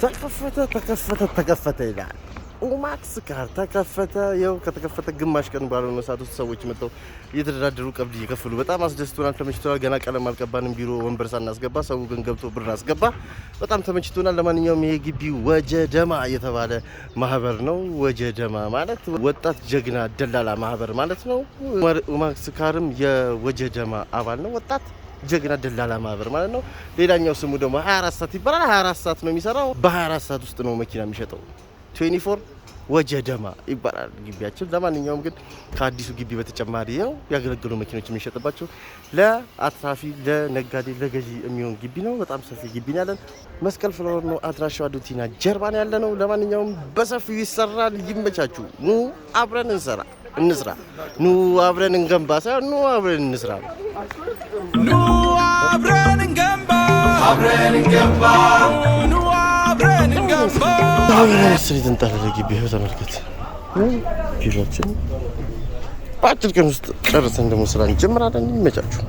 ተከፈተ ይላል። ኦማክስ ካር ተከፈተ። ይኸው ከተከፈተ ግማሽ ቀን ባልሆነ ሰዓት ውስጥ ሰዎች መጥተው እየተደራደሩ ቀብድ እየከፈሉ በጣም አስደስቶናል፣ ተመችቶናል። ገና ቀለም አልቀባንም፣ ቢሮ ወንበር ሳናስገባ ሰው ግን ገብቶ ብር አስገባ። በጣም ተመችቶናል። ለማንኛውም ይሄ ግቢ ወጀደማ የተባለ ማህበር ነው። ወጀደማ ማለት ወጣት ጀግና ደላላ ማህበር ማለት ነው። ኦማክስ ካርም የወጀደማ አባል ነው። ወጣት ጀግና ደላላ ማህበር ማለት ነው። ሌላኛው ስሙ ደግሞ 24 ሰዓት ይባላል። 24 ሰዓት ነው የሚሰራው። በ24 ሰዓት ውስጥ ነው መኪና የሚሸጠው። 24 ወጀደማ ይባላል ግቢያችን። ለማንኛውም ግን ከአዲሱ ግቢ በተጨማሪ ነው ያገለገሉ መኪኖች የሚሸጥባቸው ለአትራፊ ለነጋዴ ለገዢ የሚሆን ግቢ ነው። በጣም ሰፊ ግቢ ነው ያለን። መስቀል ፍላወር ነው አድራሻው። አዱቲና ጀርባ ነው ያለ ነው። ለማንኛውም በሰፊው ይሰራል። ይመቻችሁ። ኑ አብረን እንስራ። ኑ አብረን እንገንባ ሳይሆን ኑ አብረን እንስራ። ኑ አብረን እንገንባ ኑ አብረን እንገንባ። ስሪት እንጣለለ ግቢ ተመልከት። ቢሮችን በአጭር ቀን ውስጥ ጨርሰን ደግሞ ስራ እንጀምራለን። ይመቻችሁ።